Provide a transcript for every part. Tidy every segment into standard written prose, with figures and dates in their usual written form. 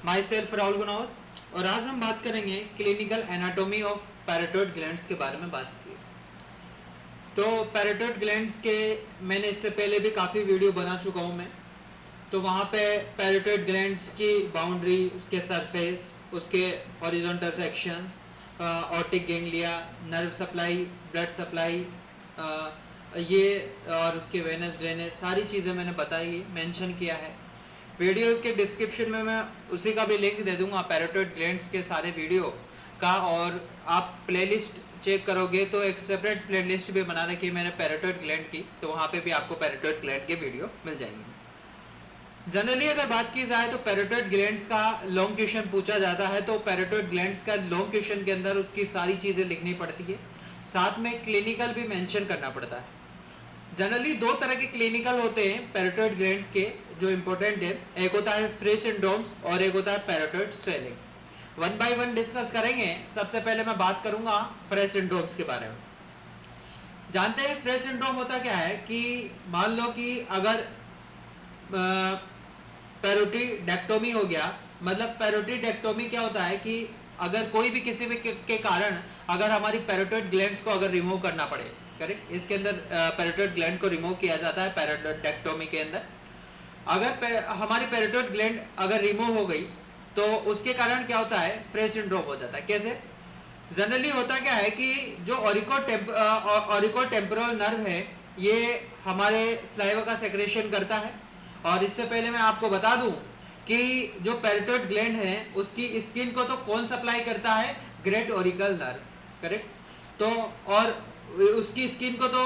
My self Rahul Gunawat, और आज हम बात करेंगे क्लिनिकल एनाटॉमी ऑफ पैराटॉइड ग्लैंड्स के बारे में बात की। तो पैराटॉइड ग्लैंड्स के मैंने इससे पहले भी काफ़ी वीडियो बना चुका हूँ मैं। तो वहाँ पे पैराटॉइड ग्लैंड्स की बाउंड्री, उसके सरफेस, उसके horizontal sections, optic ganglia, nerve supply, blood supply, ये और उसके वेनस ड्रेनेज, सारी चीज़ें मैंने बताई, मेंशन किया है। वीडियो के डिस्क्रिप्शन में मैं उसी का भी लिंक दे दूंगा, पैराटॉइड ग्लैंड्स के सारे वीडियो का, और आप प्लेलिस्ट चेक करोगे तो एक सेपरेट प्लेलिस्ट भी बना रखी है मैंने पैराटॉइड ग्लैंड की, तो वहाँ पे भी आपको पैराटॉइड ग्लैंड के वीडियो मिल जाएंगे। जनरली अगर बात की जाए तो पैराटॉइड ग्लैंड्स का लॉन्ग क्वेश्चन पूछा जाता है, तो पैराटॉइड ग्लैंड्स का लॉन्ग क्वेश्चन के अंदर उसकी सारी चीज़ें लिखनी पड़ती है, साथ में क्लिनिकल भी मेंशन करना पड़ता है। जनरली दो तरह के क्लिनिकल होते हैं पैराटॉइड ग्लैंड्स के जो इंपॉर्टेंट है, एक होता है फ्रे सिंड्रोम्स और एक होता है parotid swelling. One by one discuss करेंगे। सबसे पहले मैं बात करूंगा फ्रे सिंड्रोम्स के बारे में। जानते हैं फ्रे सिंड्रोम होता क्या है कि मान लो कि अगर पैरोटिडेक्टोमी हो गया, मतलब पैरोटिडेक्टोमी क्या होता है कि अगर कोई भी किसी भी के कारण अगर हमारी पैराटॉइड ग्लैंड्स को अगर रिमूव करना पड़े, करेक्ट, इसके अंदर पैराटॉइड ग्लैंड को रिमूव किया जाता है पैराटॉइडेक्टोमी के अंदर। अगर हमारी पैराटॉइड ग्लैंड अगर रिमूव हो गई तो उसके कारण क्या होता है, फ्रे सिंड्रोम हो जाता है। कैसे? जनरली होता क्या है कि जो ऑरिकोटेम्पोरल नर्व है ये हमारे स्लाइवा का सेक्रेशन करता है, और इससे पहले मैं आपको बता दूं कि जो पैराटॉइड ग्लैंड है उसकी स्किन को तो कौन सप्लाई करता है, ग्रेट ऑरिकल नर्व, करेक्ट। तो और उसकी स्किन को तो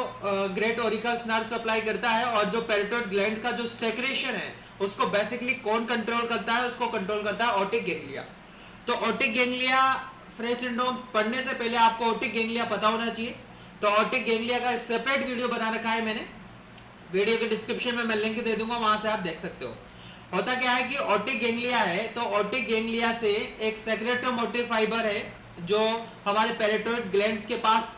ग्रेट ऑरिकल्स नर्व सप्लाई करता है, और जो पैराटॉइड ग्लैंड का जो सेक्रेशन है उसको बेसिकली कौन कंट्रोल करता है, उसको कंट्रोल करता है ऑप्टिक गैंग्लिया। तो ऑप्टिक गैंग्लिया, फ्रे सिंड्रोम पढ़ने से पहले आपको ऑप्टिक गैंग्लिया पता होना चाहिए। तो ऑप्टिक गैंग्लिया का सेपरेट वीडियो बना रखा है मैंने, वीडियो के डिस्क्रिप्शन में मैं लिंक दे दूंगा, वहां से आप देख सकते हो। होता क्या है कि ऑप्टिक गैंग्लिया है, तो ऑप्टिक गैंग्लिया से एक सेक्रेटोमोटिव फाइबर है जो हमारे पैराटॉइड ग्लैंड्स के पास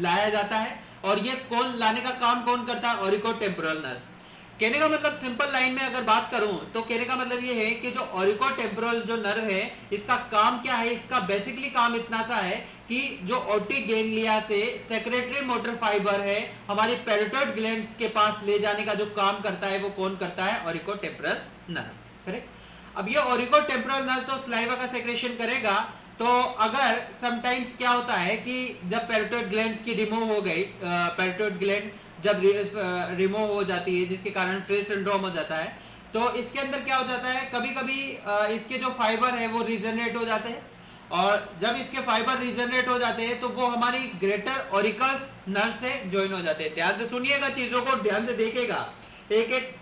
लाया जाता है, और ये कौन लाने का काम कौन करता है, ऑरिकोटेम्पोरल नर्व। कहने का मतलब सिंपल लाइन में अगर बात करूं तो कहने का मतलब ये है कि जो ऑरिकोटेम्पोरल जो नर्व है इसका काम क्या है, इसका बेसिकली काम इतना सा है कि जो ऑप्टिक गैंग्लिया से सेक्रेटरी मोटर फाइबर है हमारी पैराटॉइड ग्लैंड्स के पास ले जाने का जो काम करता है वो कौन करता है, ऑरिकोटेम्पोरल नर्व, करेक्ट। अब ये ऑरिकोटेम्पोरल नर्व तो स्लाइवा का सेक्रेशन करेगा, तो अगर समटाइम्स क्या होता है कि जब पैराटॉइड ग्लैंड्स की रिमूव हो गई, पैराटॉइड ग्लैंड जब रिमूव हो जाती है जिसके कारण फ्रे सिंड्रोम हो जाता है, तो इसके अंदर क्या हो जाता है, कभी कभी इसके जो फाइबर है वो रीजनरेट हो जाते हैं, और जब इसके फाइबर रीजनरेट हो जाते हैं तो वो हमारी ग्रेटर ऑरिकल्स नर्व से ज्वाइन हो जाते हैं। ध्यान से सुनिएगा, चीजों को ध्यान से देखिएगा, एक एक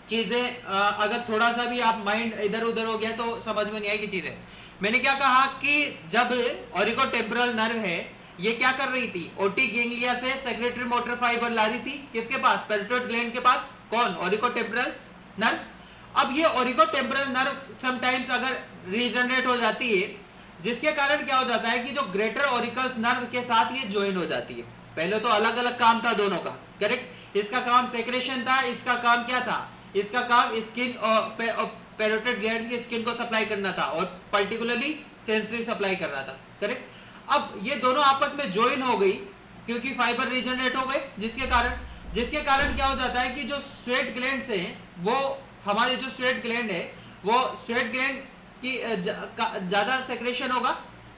चीजें अगर थोड़ा सा भी आप माइंड इधर उधर हो गया तो समझ में नहीं आएगी चीजें। मैंने क्या कहा कि जब ऑरिकोटेम्पोरल नर्व है ये क्या कर रही थी, ऑप्टिक गैंग्लिया से सेक्रेटरी मोटर फाइबर ला रही थी किसके पास, पैराटॉइड ग्लैंड के पास, कौन, ऑरिकोटेम्पोरल नर्व। अब ये ऑरिकोटेम्पोरल नर्व समटाइम्स अगर रीजनरेट हो जाती है जिसके कारण क्या हो जाता है कि जो ग्रेटर ऑरिकल्स नर्व के साथ ये ज्वाइन हो जाती है। पहले तो अलग अलग काम था दोनों का, करेक्ट, इसका काम सेक्रेशन था, इसका काम क्या था, इसका काम स्किन और पैराटॉइड ग्लैंड की स्किन को सप्लाई करना था, और पर्टिकुलरली सेंसरी सप्लाई करना था, करेक्ट। अब ये दोनों आपस में ज्वाइन हो गई क्योंकि फाइबर रीजनरेट हो गए, जिसके कारण क्या हो जाता है कि जो स्वेट ग्लैंड्स हैं वो हमारे जो स्वेट ग्लैंड है वो स्वेट ग्लैंड की ज्यादा सेक्रेशन होगा,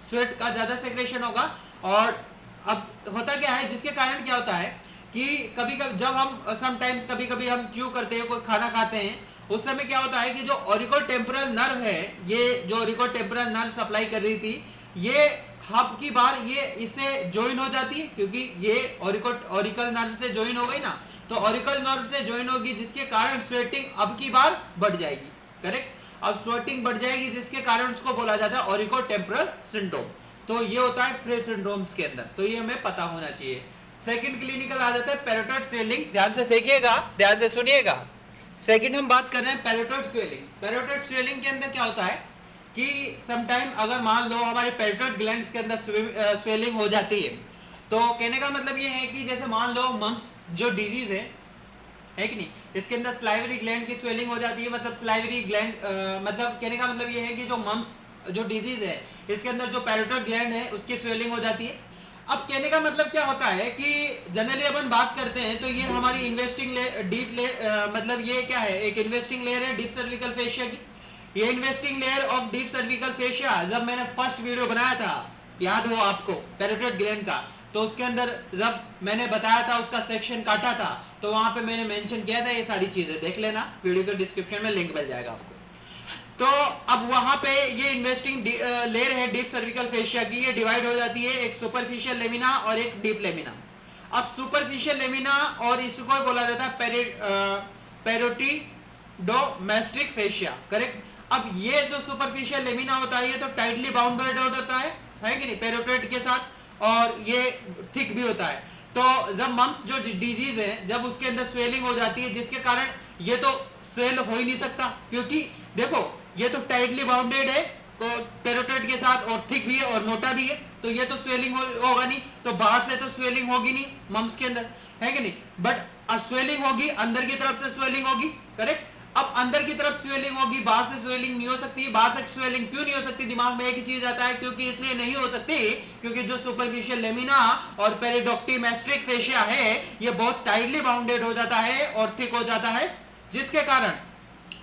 स्वेट का ज्यादा सेक्रेशन होगा। और अब होता क्या है, जिसके कारण क्या होता है कि कभी कभी जब हम समटाइम्स कभी कभी हम च्यू करते हैं, कोई खाना खाते हैं, उस समय क्या होता है कि जो ऑरिकोटेम्पोरल नर्व है, ये जो ऑरिकोटेम्पोरल नर्व सप्लाई कर रही थी, ये हब की बार ये इससे ज्वाइन हो जाती है, क्योंकि ये ऑरिकल नर्व से ज्वाइन हो गई ना, तो ऑरिकल नर्व से ज्वाइन होगी जिसके कारण स्वेटिंग अब की बार बढ़ जाएगी, करेक्ट। अब स्वेटिंग बढ़ जाएगी जिसके कारण उसको बोला जाता है ऑरिकोटेम्पोरल सिंड्रोम। तो ये होता है फ्रे सिंड्रोम्स के अंदर, तो ये हमें पता होना चाहिए। सेकंड क्लिनिकल आ जाता है पैराटॉइड स्वेलिंग। ध्यान से देखिएगा, ध्यान से सुनिएगा। सेकंड हम बात कर रहे हैं पैराटॉइड स्वेलिंग। पैराटॉइड स्वेलिंग के अंदर क्या होता है कि समटाइम अगर मान लो हमारे पैराटॉइड ग्लैंड्स के अंदर स्वेलिंग हो जाती है, तो कहने का मतलब ये है कि जैसे मान लो मम्स जो डिजीज है, है कि नहीं। इसके अंदर स्लाइवरी ग्लैंड की स्वेलिंग हो जाती है, मतलब स्लाइवरी ग्लैंड मतलब कहने का मतलब ये है कि जो मम्स जो डिजीज है इसके अंदर जो पैरोटिड ग्लैंड है उसकी स्वेलिंग हो जाती है। अब कहने का मतलब क्या होता है कि जनरली अपन बात करते हैं तो ये हमारी इन्वेस्टिंग डीप मतलब ये क्या है, एक इन्वेस्टिंग लेयर है डीप सर्विकल फेशिया की। ये investing layer of deep cervical fascia जब मैंने फर्स्ट वीडियो बनाया था, याद हो आपको, पैरोटिड ग्लैंड का, तो उसके अंदर जब मैंने बताया था उसका सेक्शन काटा था तो वहां पे मैंने मेंशन किया था ये सारी चीजें, देख लेना, वीडियो के डिस्क्रिप्शन में लिंक मिल जाएगा आपको। तो अब वहां पे ये इन्वेस्टिंग लेयर है डीप सर्विकल फेशिया की, ये डिवाइड हो जाती है एक सुपरफिशियल लेमिना और एक डीप लेमिना। अब सुपरफिशियल लेमिना और इसको बोला जाता है पेरोटिडोमेस्टिक फेशिया, करेक्ट। अब ये जो सुपरफिशियल लेमिना होता है ये तो टाइटली बाउंडेड होता है कि नहीं, पेरोटिड के साथ, और ये थिक भी होता है। तो जब मम्स जो डिजीज है जब उसके अंदर स्वेलिंग हो जाती है जिसके कारण ये तो स्वेल हो ही नहीं सकता, क्योंकि देखो ये तो टाइटली बाउंडेड है तो पेरोटिड के साथ, और थिक भी है और मोटा भी है, तो ये तो स्वेलिंग होगा नहीं, तो बाहर से तो स्वेलिंग होगी नहीं मम्स के अंदर, है कि नहीं। बट स्वेलिंग होगी अंदर की तरफ से स्वेलिंग होगी, करेक्ट। अब अंदर की तरफ स्वेलिंग होगी, बाहर से स्वेलिंग नहीं हो सकती। बाहर से स्वेलिंग क्यों नहीं हो सकती, दिमाग में एक ही चीज आता है, क्योंकि इसलिए नहीं हो सकती क्योंकि जो सुपरफिशियल लेमिना और पेरिडोक्टिमेस्टिक फेशिया है ये बहुत टाइटली बाउंडेड हो जाता है और थिक हो जाता है, जिसके कारण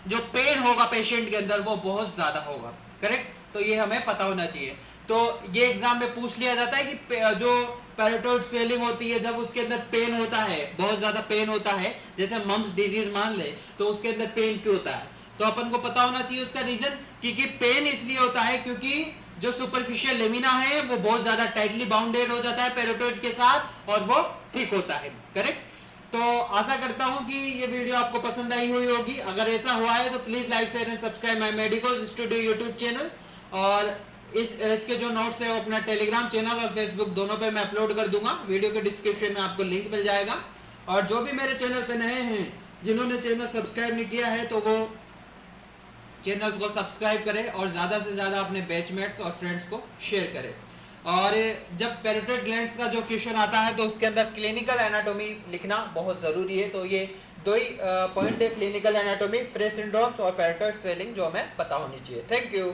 जो पेन होगा पेशेंट के अंदर वो बहुत ज्यादा होगा, करेक्ट। तो ये हमें पता होना चाहिए। तो ये एग्जाम में पूछ लिया जाता है कि जो पैरोटिड स्वेलिंग होती है जब उसके अंदर पेन होता है, बहुत ज्यादा पेन होता है, जैसे मम्स डिजीज मान ले, तो उसके अंदर पेन क्यों होता है, तो अपन को पता होना चाहिए उसका रीजन, क्योंकि पेन इसलिए होता है क्योंकि जो सुपरफिशियल लेमिना है वो बहुत ज्यादा टाइटली बाउंडेड हो जाता है पेरोटिड के साथ और वो ठीक होता है, करेक्ट। तो आशा करता हूं कि ये वीडियो आपको पसंद आई हुई होगी। अगर ऐसा हुआ है तो please like share and subscribe my medical studio YouTube channel, और इसके जो नोट्स है वो अपना टेलीग्राम चैनल और फेसबुक दोनों पे मैं अपलोड कर दूंगा, वीडियो के डिस्क्रिप्शन में आपको लिंक मिल जाएगा। और जो भी मेरे चैनल पे नए हैं जिन्होंने चैनल सब्सक्राइब नहीं किया है तो वो चैनल्स को सब्सक्राइब करें और ज़्यादा से ज़्यादा अपने बैचमेट्स और फ्रेंड्स को शेयर करें। और जब पैरोटिड ग्लैंड्स का जो क्वेश्चन आता है तो उसके अंदर क्लिनिकल एनाटॉमी लिखना बहुत ज़रूरी है। तो ये दो ही पॉइंट है, क्लिनिकल एनाटॉमी, फ्रे सिंड्रोम्स और पैरोटिड स्वेलिंग, जो हमें पता होनी चाहिए। Thank you.